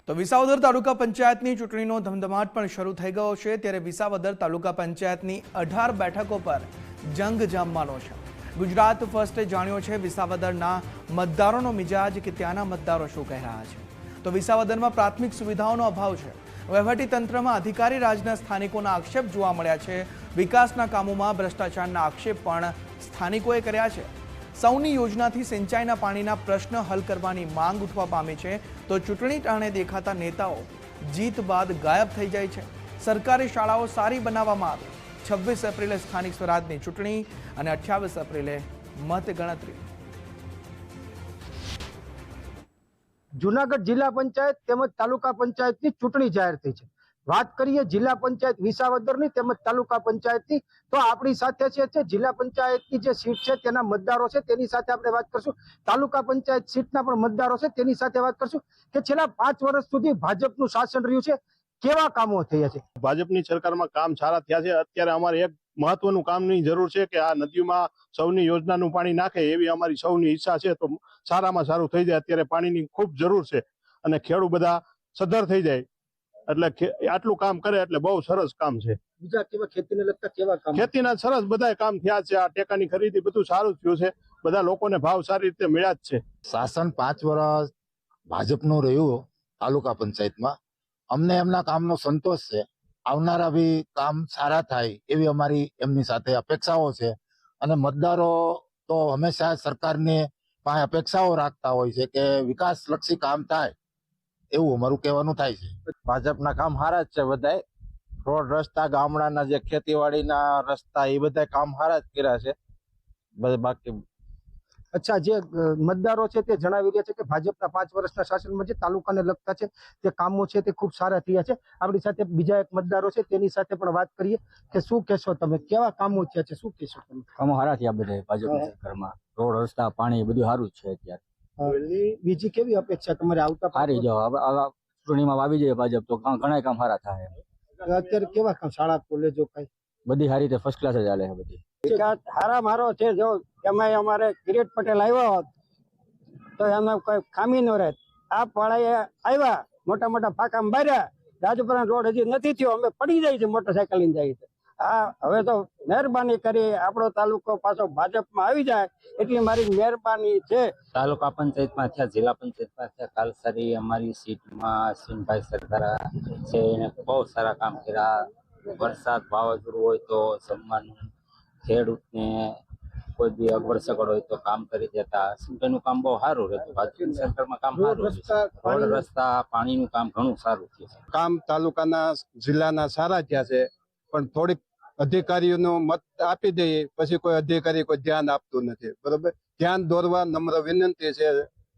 તો વિસાવદર તાલુકા પંચાયતની ચૂંટણીનો ધમધમાટ પણ શરૂ થઈ ગયો છે ત્યારે વિસાવદર તાલુકા પંચાયતની 18 બેઠકો પર જંગ જામવાનો છે। ગુજરાત ફર્સ્ટે જાણ્યો છે વિસાવદરના મતદારોનો મિજાજ કે ત્યાંના મતદારો શું કહી રહ્યા છે। તો વિસાવદરમાં પ્રાથમિક સુવિધાઓનો અભાવ છે। વહીવટી તંત્રમાં અધિકારી રાજના સ્થાનિકોના આક્ષેપ જોવા મળ્યા છે। વિકાસના કામોમાં ભ્રષ્ટાચારના આક્ષેપ પણ સ્થાનિકોએ કર્યા છે। સૌની યોજનાથી સિંચાઈના પાણીના પ્રશ્ન હલ કરવાની માંગ ઉઠવા પામી છે તો ચૂંટણી ટાણે દેખાતા નેતાઓ જીત બાદ ગાયબ થઈ જાય છે। સરકારી શાળાઓ સારી બનાવવામાં આવી। 26 એપ્રિલે સ્થાનિક સ્વરાજની ચૂંટણી અને 28 એપ્રિલે મતગણતરી। જૂનાગઢ જિલ્લા પંચાયત તેમજ તાલુકા પંચાયતની ચૂંટણી જાહેર થઈ છે। વાત કરીએ જિલ્લા પંચાયત વિસાવદરની તેમજ તાલુકા પંચાયતની તો આપણી સાથે છે જિલ્લા પંચાયતની જે સીટ છે તેના મતદારો છે તેની સાથે આપણે વાત કરશું। તાલુકા પંચાયત સીટના પણ મતદારો છે તેની સાથે વાત કરશું કે છેલ્લા 5 વર્ષ સુધી ભાજપનું શાસન રહ્યું છે, કેવા કામો થયા છે। ભાજપની સરકારમાં કામ સારા થયા છે। અત્યારે અમારે એક મહત્વનું કામની જરૂર છે કે આ નદીમાં સૌની યોજનાનું પાણી નાખે એવી અમારી સૌની ઈચ્છા છે તો સારામાં સારું થઈ જાય। અત્યારે પાણીની ખૂબ જરૂર છે અને ખેડૂત બધા સદ્ધર થઈ જાય એટલે આટલું કામ કરે એટલે બહુ સરસ કામ છે। બીજા કેવા ખેતીને લગતા કેવા કામ? ખેતીના સરસ બધા કામ થયા છે। આ ટેકાની ખરીદી બધું સારું થયું છે। બધા લોકોને ભાવ સારી રીતે મળ્યા જ છે। શાસન 5 વર્ષ ભાજપનું રહ્યું તાલુકા પંચાયતમાં, અમને એમના કામનો સંતોષ છે। આવનારા બી કામ સારા થાય એવી અમારી એમની સાથે અપેક્ષાઓ છે અને મતદારો તો હંમેશા સરકારની પાસે અપેક્ષાઓ રાખતા હોય છે કે વિકાસલક્ષી કામ થાય એવું અમારું કહેવાનું થાય છે। ભાજપના કામ સારા જ છે। બધાય રોડ રસ્તા ગામડાના જે ખેતીવાડીના રસ્તા એ બધા કામ સારા જ કર્યા છે। બાકી અચ્છા, જે મતદારો છે તે જણાવી રહ્યા છે કે ભાજપના 5 વર્ષના શાસનમાં જે તાલુકાને લગતા છે તે કામો છે તે ખૂબ સારા થયા છે। આપણી સાથે બીજા એક મતદારો છે તેની સાથે પણ વાત કરીએ કે શું કહેશો તમે, કેવા કામો થયા છે, શું કહેશો તમે? કામો સારા થયા બધા ભાજપની સરકારમાં, રોડ રસ્તા પાણી બધું સારું જ છે। અત્યારે બીજી કેવી અપેક્ષા તમારે આવતા? સારી જો ચૂંટણીમાં આવી જાય ભાજપ તો ઘણા કામ સારા થાય। અત્યારે કેવા કામ, શાળા કોલેજો કઈ બધી સારી રીતે ફર્સ્ટ ક્લાસ જ ચાલે છે બધી। વિકાસ સારા મારો છે। જો એમાં અમારે કિરીટ પટેલ આવ્યો હોત તો એમાં કોઈ ખામી ન રહેત। આ પાળાએ આવ્યા, મોટા મોટા ફાંકા માર્યા, રાજપુરા રોડ હજી નથી થયો, અમે પડી જાય છે, મોટરસાયકલ લઈને જાય છે। આ હવે તો મહેરબાની કરી આપણો તાલુકો પાછો ભાજપમાં આવી જાય એટલી મારી મહેરબાની છે। તાલુકા પંચાયતમાં થયા, જિલ્લા પંચાયતમાં થયા, કાલસરી અમારી સીટમાં અશ્વિનભાઈ સરદાર છે, એને બહુ સારા કામ કર્યા। વરસાદ વાવાઝોડું હોય તો સન્માન ખેડૂતને કોઈ બી અગવડ સગવડ હોય તો કામ કરી દેતા। સિંચાઈનું કામ બહુ સારું રહેતું। ભાજપની સરકારમાં કામ સારું છે। રોડ રસ્તા પાણીનું કામ ઘણું સારું થયું છે। કામ તાલુકાના જિલ્લાના સારા થયા છે પણ થોડીક અધિકારીઓનો મત આપી દઈએ પછી કોઈ અધિકારી કોઈ ધ્યાન આપતું નથી। બરોબર, ધ્યાન દોરવા નમ્ર વિનંતી છે।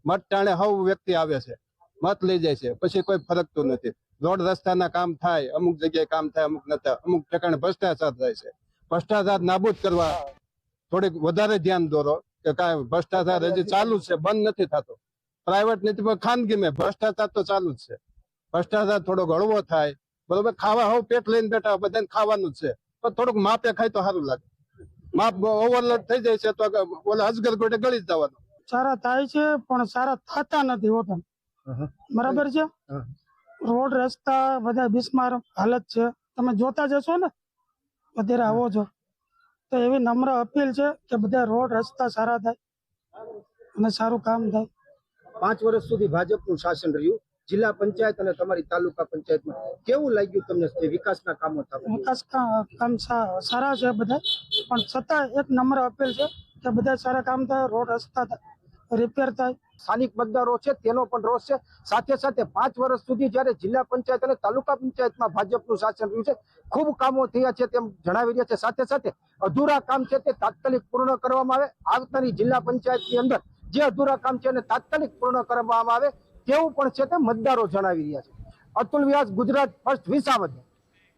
મત ટાણે હવ વ્યક્તિ આવે છે, મત લઈ જાય છે, પછી કોઈ ફરકતું નથી। રોડ રસ્તાના કામ થાય, અમુક જગ્યાએ કામ થાય, અમુક નથી, અમુક ઠેકાણે ભ્રષ્ટાચાર થાય છે। ભ્રષ્ટાચાર નાબૂદ કરવા થોડીક વધારે ધ્યાન દોરો કે કાંઈ ભ્રષ્ટાચાર હજી ચાલુ જ છે, બંધ નથી થતો। પ્રાઇવેટ નથી પણ ખાનગીમાં ભ્રષ્ટાચાર તો ચાલુ જ છે। ભ્રષ્ટાચાર થોડોક હળવો થાય, બરોબર। ખાવા હવે પેટ લઈને બેઠા, બધાને ખાવાનું જ છે પણ થોડુંક માપે ખાય તો સારું લાગે। માપ ઓવરલોડ થઈ જાય છે તો ઓલા અજગર ગોટે ગળી જ જવાનું। સારા થાય છે પણ સારા થતા નથી હોતા, બરાબર છે। રોડ રસ્તા બધા બિસ્માર હાલત છે, તમે જોતા જશો ને અત્યારે આવો છો તો એવી નમ્ર અપીલ છે કે બધા રોડ રસ્તા સારા થાય અને સારું કામ થાય। 5 વર્ષ સુધી ભાજપનું શાસન રહ્યું, જિલ્લા પંચાયત અને તમારી તાલુકા પંચાયતમાં કેવું લાગ્યું તમને તે વિકાસના કામો થયા? વિકાસ કામ સારા છે બધા, પણ છતાં એક નમ્ર અપીલ છે કે બધા સારા કામ થાય, રોડ રસ્તા રિપેર થાય। સ્થાનિક મતદારો છે તેનો પણ રોષ છે। સાથે સાથે 5 વર્ષ સુધી જ્યારે જિલ્લા પંચાયત અને તાલુકા પંચાયતમાં ભાજપનું શાસન રહ્યું છે, ખૂબ કામો થયા છે તેમ જણાવી રહ્યા છે। સાથે સાથે અધૂરા કામ છે તે તાત્કાલિક પૂર્ણ કરવામાં આવે। આવનારી જિલ્લા પંચાયતની અંદર જે અધૂરા કામ છે એને તાત્કાલિક પૂર્ણ કરવામાં આવે તેવું પણ છે તે મતદારો જણાવી રહ્યા છે। અતુલ વ્યાસ, ગુજરાત ફર્સ્ટ, વિસાવદર।